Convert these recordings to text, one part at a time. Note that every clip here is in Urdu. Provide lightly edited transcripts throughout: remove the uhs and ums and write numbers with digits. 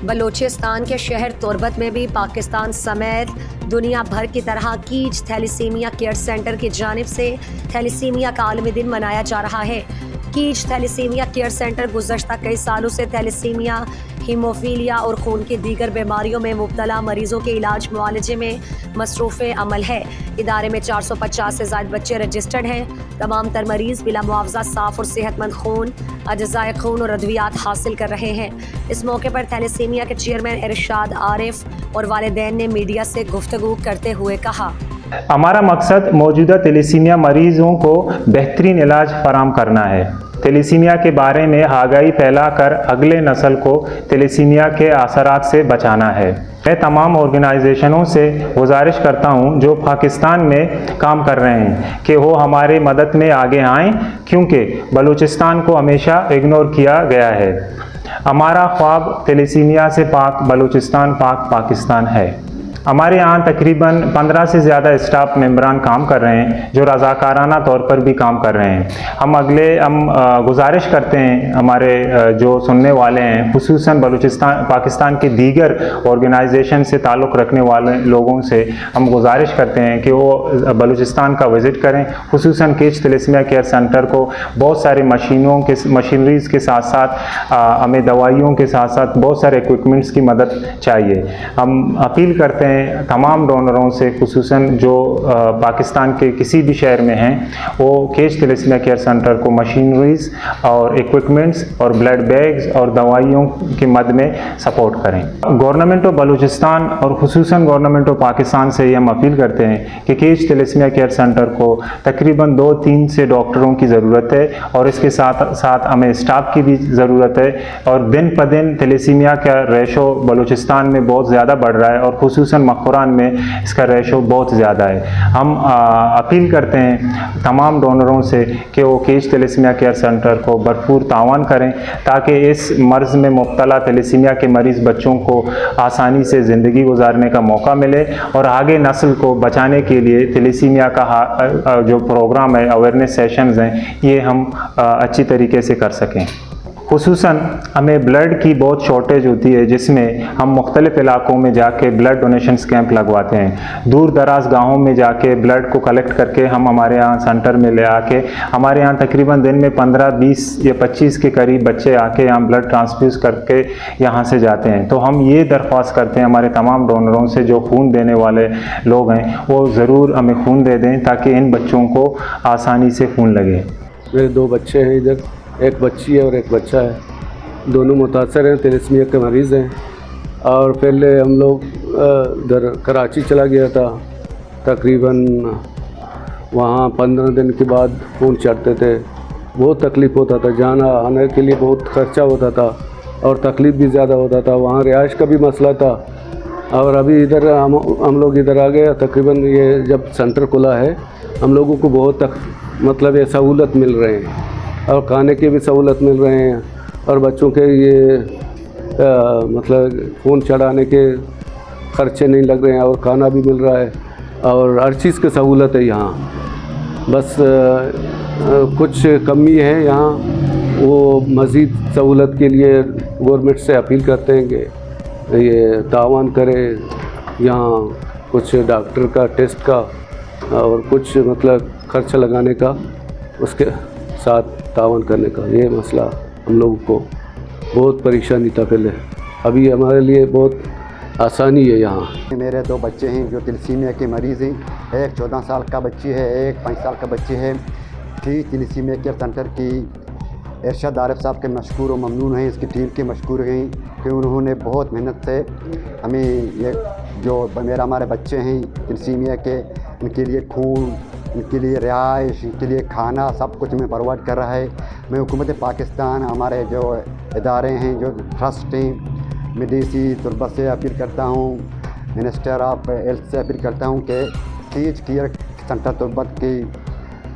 بلوچستان کے شہر تربت میں بھی پاکستان سمیت دنیا بھر کی طرح کیج تھیلیسیمیا کیئر سینٹر کی جانب سے تھیلیسیمیا کا عالمی دن منایا جا رہا ہے۔ کیج تھیلیسیمیا کیئر سینٹر گزشتہ کئی سالوں سے تھیلیسیمیا، ہیموفیلیا اور خون کی دیگر بیماریوں میں مبتلا مریضوں کے علاج معالجے میں مصروف عمل ہے۔ ادارے میں 450 سے زائد بچے رجسٹرڈ ہیں۔ تمام تر مریض بلا معاوضہ صاف اور صحت مند خون، اجزاء خون اور ادویات حاصل کر رہے ہیں۔ اس موقع پر تھیلیسیمیا کے چیئرمین ارشاد عارف اور والدین نے میڈیا سے گفتگو کرتے ہوئے کہا، ہمارا مقصد موجودہ تھیلیسیمیا مریضوں کو بہترین علاج فراہم کرنا ہے۔ تھیلیسیمیا کے بارے میں آگاہی پھیلا کر اگلے نسل کو تھیلیسیمیا کے اثرات سے بچانا ہے۔ میں تمام آرگنائزیشنوں سے گزارش کرتا ہوں جو پاکستان میں کام کر رہے ہیں کہ وہ ہمارے مدد میں آگے آئیں، کیونکہ بلوچستان کو ہمیشہ اگنور کیا گیا ہے۔ ہمارا خواب تھیلیسیمیا سے پاک بلوچستان، پاک پاکستان ہے۔ ہمارے یہاں تقریباً 15 سے زیادہ اسٹاف ممبران کام کر رہے ہیں جو رضاکارانہ طور پر بھی کام کر رہے ہیں۔ ہم گزارش کرتے ہیں ہمارے جو سننے والے ہیں، خصوصاً پاکستان کے دیگر آرگنائزیشن سے تعلق رکھنے والے لوگوں سے ہم گزارش کرتے ہیں کہ وہ بلوچستان کا وزٹ کریں، خصوصاً کیج تھیلیسیمیا کیئر سینٹر کو۔ بہت سارے مشینریز کے ساتھ ساتھ ہمیں دوائیوں کے ساتھ ساتھ بہت سارے اکوپمنٹس کی مدد چاہیے۔ ہم اپیل کرتے ہیں تمام ڈونروں سے، خصوصاً جو پاکستان کے کسی بھی شہر میں ہیں، وہ کیج تھیلیسیمیا کیئر سینٹر کو مشینریز اور اکوپمنٹس اور بلڈ بیگز اور دوائیوں کی مد میں سپورٹ کریں۔ گورنمنٹ آف بلوچستان اور خصوصاً گورنمنٹ آف پاکستان سے یہ ہم اپیل کرتے ہیں کہ کیج تھیلیسیمیا کیئر سینٹر کو تقریباً 2-3 سے ڈاکٹروں کی ضرورت ہے، اور اس کے ساتھ ساتھ ہمیں اسٹاف کی بھی ضرورت ہے۔ اور دن پہ دن تھیلیسیمیا کا ریشو بلوچستان میں بہت زیادہ بڑھ رہا ہے، اور خصوصاً مقبران میں اس کا ریشو بہت زیادہ ہے۔ ہم اپیل کرتے ہیں تمام ڈونروں سے کہ وہ کیج تھیلیسیمیا کیئر سینٹر کو بھرپور تعاون کریں تاکہ اس مرض میں مبتلا تھیلیسیمیا کے مریض بچوں کو آسانی سے زندگی گزارنے کا موقع ملے، اور آگے نسل کو بچانے کے لیے تھیلیسیمیا کا جو پروگرام ہے، اویئرنیس سیشنز ہیں، یہ ہم اچھی طریقے سے کر سکیں۔ خصوصاً ہمیں بلڈ کی بہت شارٹیج ہوتی ہے، جس میں ہم مختلف علاقوں میں جا کے بلڈ ڈونیشنز کیمپ لگواتے ہیں۔ دور دراز گاؤں میں جا کے بلڈ کو کلیکٹ کر کے ہم ہمارے یہاں سینٹر میں لے آ کے، ہمارے یہاں تقریباً دن میں 15، 20 یا 25 کے قریب بچے آ کے یہاں بلڈ ٹرانسفیوز کر کے یہاں سے جاتے ہیں۔ تو ہم یہ درخواست کرتے ہیں ہمارے تمام ڈونروں سے جو خون دینے والے لوگ ہیں، وہ ضرور ہمیں خون دے دیں تاکہ ان بچوں کو آسانی سے خون لگے۔ میرے 2 بچے ہیں ادھر، ایک بچی ہے اور ایک بچہ ہے، دونوں متاثر ہیں، تھیلیسیمیا کے مریض ہیں۔ اور پہلے ہم لوگ ادھر کراچی چلا گیا تھا، تقریباً وہاں 15 دن کے بعد خون چڑھتے تھے، بہت تکلیف ہوتا تھا، جانا آنے کے لیے بہت خرچہ ہوتا تھا اور تکلیف بھی زیادہ ہوتا تھا، وہاں رہائش کا بھی مسئلہ تھا۔ اور ابھی ادھر ہم لوگ ادھر آ گئے، تقریباً یہ جب سینٹر کھلا ہے ہم لوگوں کو بہت مطلب یہ سہولت مل رہے ہیں، اور کھانے کی بھی سہولت مل رہے ہیں، اور بچوں کے یہ مطلب خون چڑھانے کے خرچے نہیں لگ رہے ہیں، اور کھانا بھی مل رہا ہے، اور ہر چیز کی سہولت ہے یہاں۔ بس کچھ کمی ہے یہاں، وہ مزید سہولت کے لیے گورنمنٹ سے اپیل کرتے ہیں کہ یہ تعاون کرے، یہاں کچھ ڈاکٹر کا ٹیسٹ کا اور کچھ مطلب خرچہ لگانے کا، اس کے ساتھ تعاون کرنے کا۔ یہ مسئلہ ہم لوگوں کو بہت پریشانی تھا پہلے، ابھی ہمارے لیے بہت آسانی ہے یہاں۔ میرے 2 بچے ہیں جو تھیلیسیمیا کے مریض ہیں، ایک 14 سال کا بچی ہے، ایک 5 سال کا بچی ہے۔ تھیلیسیمیا کیئر سینٹر کی ارشاد عارف صاحب کے مشکور و ممنون ہیں، اس کی ٹیم کے مشکور ہیں کہ انہوں نے بہت محنت سے ہمیں یہ جو ہمارے بچے ہیں تھیلیسیمیا کے، ان کے لیے خون، ان کے لیے رہائش، ان کے لیے کھانا، سب کچھ میں پرووائڈ کر رہا ہے۔ میں حکومت پاکستان، ہمارے جو ادارے ہیں، جو ٹرسٹ ہیں، میں ڈی سی تربت سے اپیل کرتا ہوں، منسٹر آف ہیلتھ سے اپیل کرتا ہوں کہ کیج کیئر سینٹر تربت کی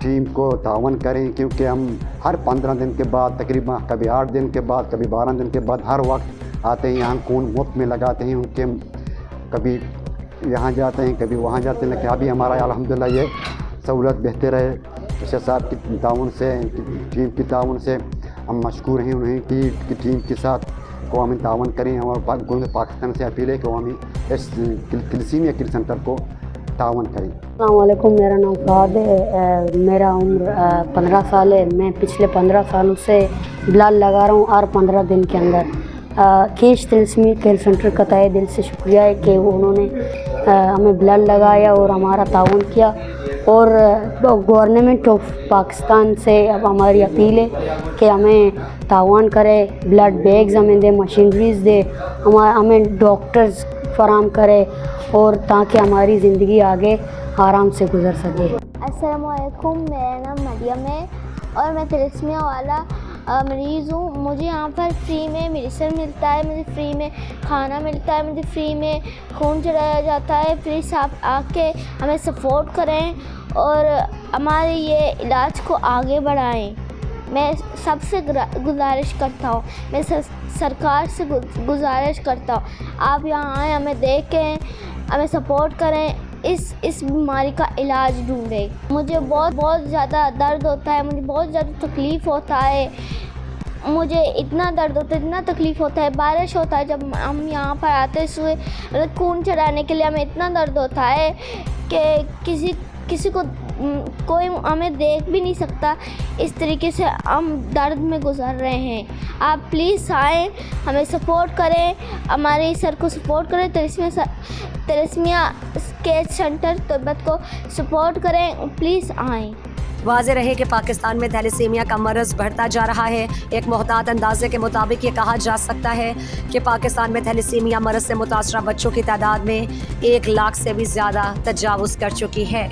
ٹیم کو تعاون کریں، کیونکہ ہم ہر 15 دن کے بعد، تقریباً کبھی 8 دن کے بعد، کبھی 12 دن کے بعد، ہر وقت آتے ہیں یہاں، خون مفت میں لگاتے ہیں ان کے، کبھی یہاں جاتے ہیں کبھی وہاں جاتے ہیں، لیکن ابھی ہمارا الحمدللہ یہ سہولت بہتر ہے۔ ارشد صاحب کی تعاون سے ٹیم کی تعاون سے ہم مشکور ہیں انہیں کی ٹیم کے ساتھ کو ہمیں تعاون کریں اور پاکستان سے اپیل ہے کہ وہ ہمیں اس تلیسیمیا کیئر سینٹر کو تعاون کریں. السلام علیکم. میرا نام فہد ہے. میرا عمر 15 سال ہے. میں پچھلے 15 سالوں سے بلڈ لگا رہا ہوں اور 15 دن کے اندر کیش تلیسیمیا کیئر سینٹر کا تہہ دل سے شکریہ ہے کہ انہوں نے ہمیں بلڈ لگایا اور ہمارا تعاون کیا. اور گورنمنٹ آف پاکستان سے اب ہماری اپیل ہے کہ ہمیں تعاون کرے, بلڈ بیگز ہمیں دے, مشینریز دے, ہمیں ڈاکٹرز فراہم کرے اور تاکہ ہماری زندگی آگے آرام سے گزر سکے. السلام علیکم. میرا نام مریم ہے اور میں تلیسیمیا والا مریض ہوں. مجھے یہاں پر فری میں میڈیسن ملتا ہے, مجھے فری میں کھانا ملتا ہے, مجھے فری میں خون چڑھایا جاتا ہے. پلیز آپ آ کے ہمیں سپورٹ کریں اور ہمارے یہ علاج کو آگے بڑھائیں. میں سب سے گزارش کرتا ہوں, میں سرکار سے گزارش کرتا ہوں, آپ یہاں آئیں, ہمیں دیکھیں, ہمیں سپورٹ کریں, اس بیماری کا علاج ڈھونڈیں. مجھے بہت زیادہ درد ہوتا ہے, مجھے بہت زیادہ تکلیف ہوتا ہے, مجھے اتنا درد ہوتا ہے, اتنا تکلیف ہوتا ہے. بارش ہوتا ہے جب ہم یہاں پر آتے ہوئے خون چڑھانے کے لیے, ہمیں اتنا درد ہوتا ہے کہ کسی کو کوئی ہمیں دیکھ بھی نہیں سکتا. اس طریقے سے ہم درد میں گزر رہے ہیں. آپ پلیز آئیں, ہمیں سپورٹ کریں, ہمارے سر کو سپورٹ کریں, تلیسیمیا کیئر سینٹر طیبت کو سپورٹ کریں. پلیز آئیں. واضح رہے کہ پاکستان میں تھیلیسیمیا کا مرض بڑھتا جا رہا ہے. ایک محتاط اندازے کے مطابق یہ کہا جا سکتا ہے کہ پاکستان میں تھیلیسیمیا مرض سے متاثرہ بچوں کی تعداد میں 1 لاکھ سے بھی زیادہ تجاوز کر چکی ہے.